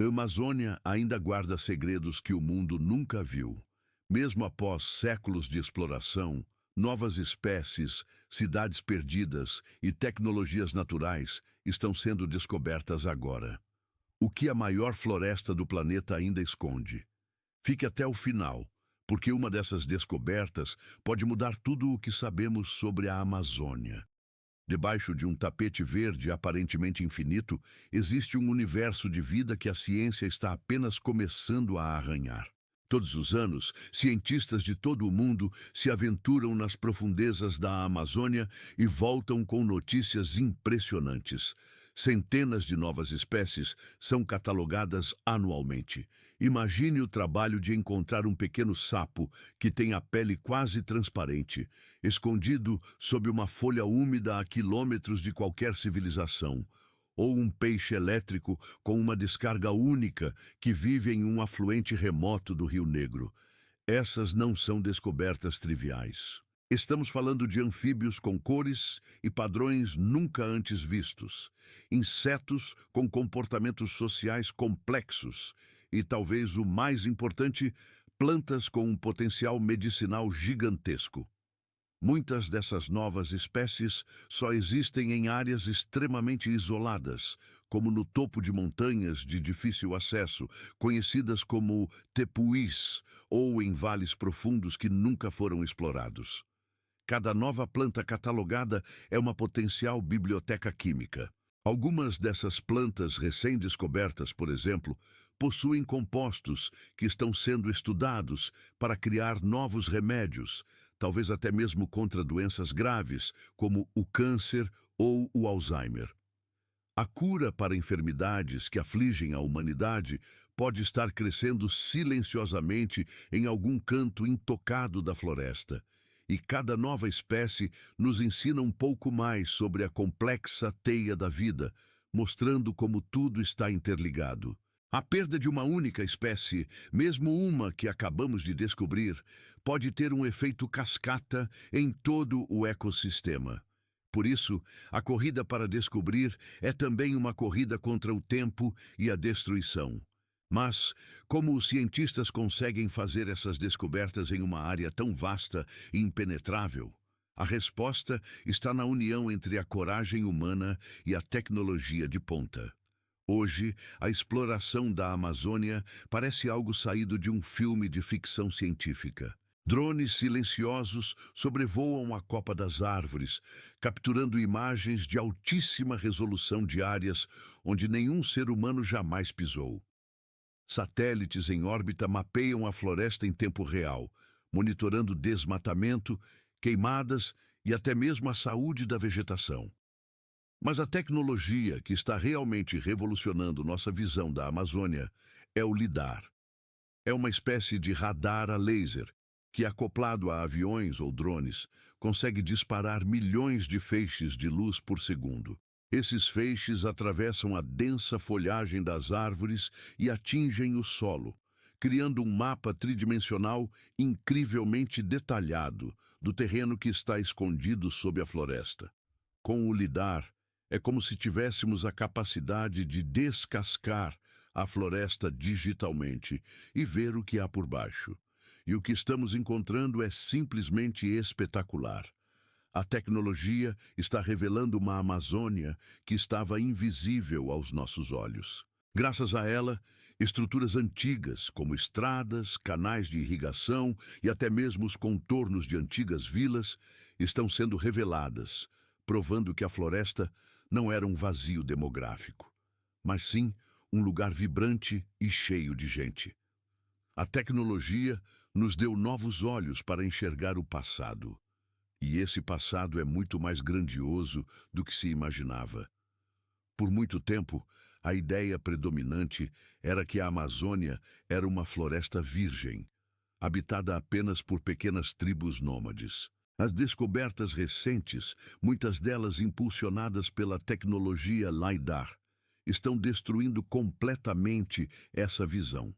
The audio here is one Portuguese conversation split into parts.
A Amazônia ainda guarda segredos que o mundo nunca viu. Mesmo após séculos de exploração, novas espécies, cidades perdidas e tecnologias naturais estão sendo descobertas agora. O que a maior floresta do planeta ainda esconde? Fique até o final, porque uma dessas descobertas pode mudar tudo o que sabemos sobre a Amazônia. Debaixo de um tapete verde aparentemente infinito, existe um universo de vida que a ciência está apenas começando a arranhar. Todos os anos, cientistas de todo o mundo se aventuram nas profundezas da Amazônia e voltam com notícias impressionantes. Centenas de novas espécies são catalogadas anualmente. Imagine o trabalho de encontrar um pequeno sapo que tem a pele quase transparente, escondido sob uma folha úmida a quilômetros de qualquer civilização, ou um peixe elétrico com uma descarga única que vive em um afluente remoto do Rio Negro. Essas não são descobertas triviais. Estamos falando de anfíbios com cores e padrões nunca antes vistos, insetos com comportamentos sociais complexos e, talvez o mais importante, plantas com um potencial medicinal gigantesco. Muitas dessas novas espécies só existem em áreas extremamente isoladas, como no topo de montanhas de difícil acesso, conhecidas como tepuis, ou em vales profundos que nunca foram explorados. Cada nova planta catalogada é uma potencial biblioteca química. Algumas dessas plantas recém-descobertas, por exemplo, possuem compostos que estão sendo estudados para criar novos remédios, talvez até mesmo contra doenças graves, como o câncer ou o Alzheimer. A cura para enfermidades que afligem a humanidade pode estar crescendo silenciosamente em algum canto intocado da floresta. E cada nova espécie nos ensina um pouco mais sobre a complexa teia da vida, mostrando como tudo está interligado. A perda de uma única espécie, mesmo uma que acabamos de descobrir, pode ter um efeito cascata em todo o ecossistema. Por isso, a corrida para descobrir é também uma corrida contra o tempo e a destruição. Mas, como os cientistas conseguem fazer essas descobertas em uma área tão vasta e impenetrável? A resposta está na união entre a coragem humana e a tecnologia de ponta. Hoje, a exploração da Amazônia parece algo saído de um filme de ficção científica. Drones silenciosos sobrevoam a copa das árvores, capturando imagens de altíssima resolução de áreas onde nenhum ser humano jamais pisou. Satélites em órbita mapeiam a floresta em tempo real, monitorando desmatamento, queimadas e até mesmo a saúde da vegetação. Mas a tecnologia que está realmente revolucionando nossa visão da Amazônia é o LIDAR. É uma espécie de radar a laser que, acoplado a aviões ou drones, consegue disparar milhões de feixes de luz por segundo. Esses feixes atravessam a densa folhagem das árvores e atingem o solo, criando um mapa tridimensional incrivelmente detalhado do terreno que está escondido sob a floresta. Com o LIDAR, é como se tivéssemos a capacidade de descascar a floresta digitalmente e ver o que há por baixo. E o que estamos encontrando é simplesmente espetacular. A tecnologia está revelando uma Amazônia que estava invisível aos nossos olhos. Graças a ela, estruturas antigas, como estradas, canais de irrigação e até mesmo os contornos de antigas vilas, estão sendo reveladas, provando que a floresta não era um vazio demográfico, mas sim um lugar vibrante e cheio de gente. A tecnologia nos deu novos olhos para enxergar o passado. E esse passado é muito mais grandioso do que se imaginava. Por muito tempo, a ideia predominante era que a Amazônia era uma floresta virgem, habitada apenas por pequenas tribos nômades. As descobertas recentes, muitas delas impulsionadas pela tecnologia LIDAR, estão destruindo completamente essa visão.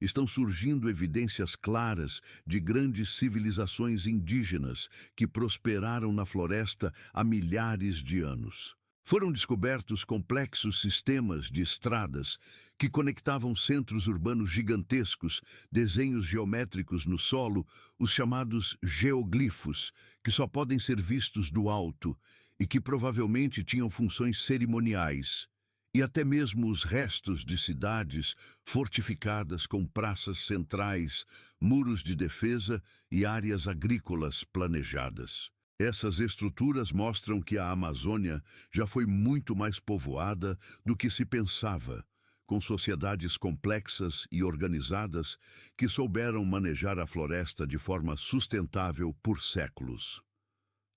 Estão surgindo evidências claras de grandes civilizações indígenas que prosperaram na floresta há milhares de anos. Foram descobertos complexos sistemas de estradas que conectavam centros urbanos gigantescos, desenhos geométricos no solo, os chamados geoglifos, que só podem ser vistos do alto e que provavelmente tinham funções cerimoniais. E até mesmo os restos de cidades fortificadas com praças centrais, muros de defesa e áreas agrícolas planejadas. Essas estruturas mostram que a Amazônia já foi muito mais povoada do que se pensava, com sociedades complexas e organizadas que souberam manejar a floresta de forma sustentável por séculos.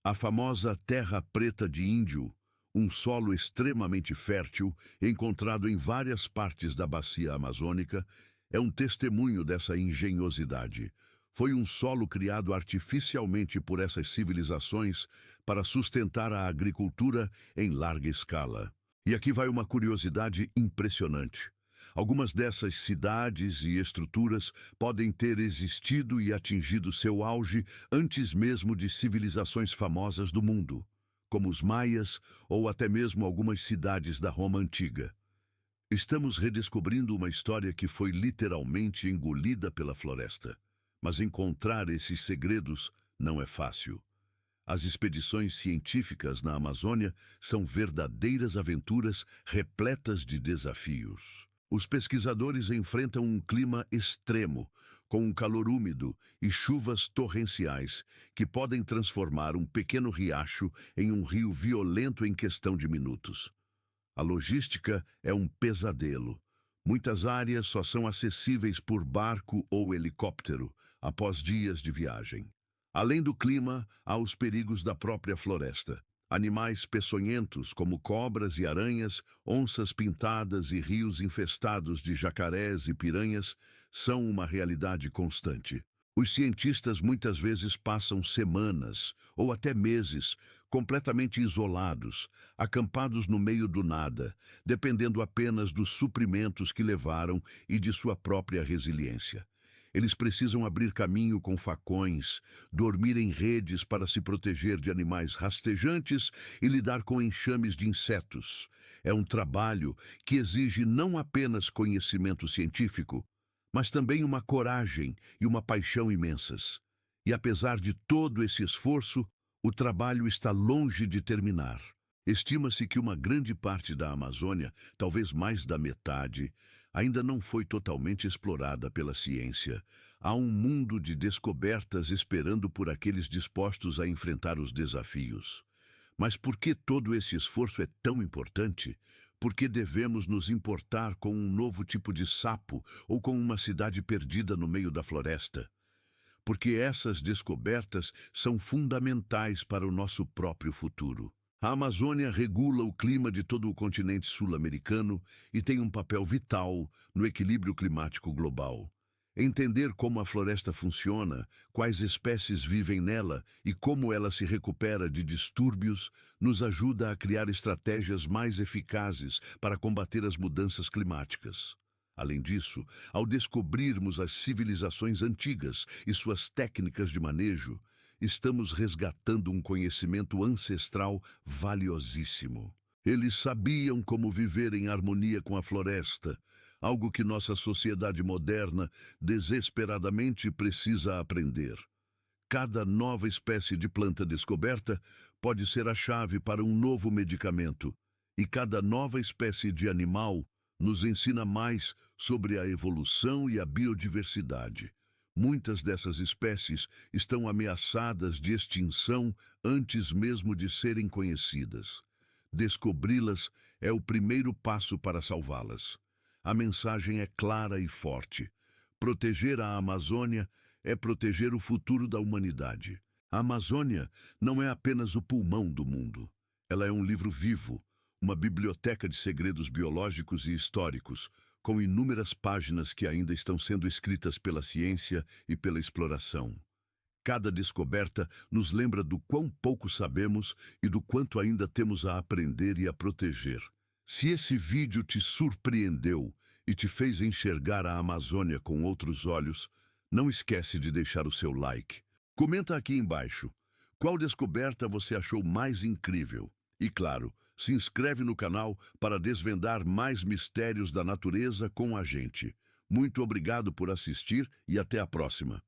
A famosa Terra Preta de Índio, um solo extremamente fértil, encontrado em várias partes da bacia amazônica, é um testemunho dessa engenhosidade. Foi um solo criado artificialmente por essas civilizações para sustentar a agricultura em larga escala. E aqui vai uma curiosidade impressionante. Algumas dessas cidades e estruturas podem ter existido e atingido seu auge antes mesmo de civilizações famosas do mundo, como os maias ou até mesmo algumas cidades da Roma antiga. Estamos redescobrindo uma história que foi literalmente engolida pela floresta. Mas encontrar esses segredos não é fácil. As expedições científicas na Amazônia são verdadeiras aventuras repletas de desafios. Os pesquisadores enfrentam um clima extremo, com um calor úmido e chuvas torrenciais, que podem transformar um pequeno riacho em um rio violento em questão de minutos. A logística é um pesadelo. Muitas áreas só são acessíveis por barco ou helicóptero após dias de viagem. Além do clima, há os perigos da própria floresta. Animais peçonhentos, como cobras e aranhas, onças pintadas e rios infestados de jacarés e piranhas, são uma realidade constante. Os cientistas muitas vezes passam semanas ou até meses completamente isolados, acampados no meio do nada, dependendo apenas dos suprimentos que levaram e de sua própria resiliência. Eles precisam abrir caminho com facões, dormir em redes para se proteger de animais rastejantes e lidar com enxames de insetos. É um trabalho que exige não apenas conhecimento científico, mas também uma coragem e uma paixão imensas. E apesar de todo esse esforço, o trabalho está longe de terminar. Estima-se que uma grande parte da Amazônia, talvez mais da metade, ainda não foi totalmente explorada pela ciência. Há um mundo de descobertas esperando por aqueles dispostos a enfrentar os desafios. Mas por que todo esse esforço é tão importante? Por que devemos nos importar com um novo tipo de sapo ou com uma cidade perdida no meio da floresta? Porque essas descobertas são fundamentais para o nosso próprio futuro. A Amazônia regula o clima de todo o continente sul-americano e tem um papel vital no equilíbrio climático global. Entender como a floresta funciona, quais espécies vivem nela e como ela se recupera de distúrbios, nos ajuda a criar estratégias mais eficazes para combater as mudanças climáticas. Além disso, ao descobrirmos as civilizações antigas e suas técnicas de manejo, estamos resgatando um conhecimento ancestral valiosíssimo. Eles sabiam como viver em harmonia com a floresta, algo que nossa sociedade moderna desesperadamente precisa aprender. Cada nova espécie de planta descoberta pode ser a chave para um novo medicamento, e cada nova espécie de animal nos ensina mais sobre a evolução e a biodiversidade. Muitas dessas espécies estão ameaçadas de extinção antes mesmo de serem conhecidas. Descobri-las é o primeiro passo para salvá-las. A mensagem é clara e forte. Proteger a Amazônia é proteger o futuro da humanidade. A Amazônia não é apenas o pulmão do mundo. Ela é um livro vivo, uma biblioteca de segredos biológicos e históricos, com inúmeras páginas que ainda estão sendo escritas pela ciência e pela exploração. Cada descoberta nos lembra do quão pouco sabemos e do quanto ainda temos a aprender e a proteger. Se esse vídeo te surpreendeu e te fez enxergar a Amazônia com outros olhos, não esquece de deixar o seu like. Comenta aqui embaixo qual descoberta você achou mais incrível. E claro, Se inscreve no canal para desvendar mais mistérios da natureza com a gente. Muito obrigado por assistir e até a próxima.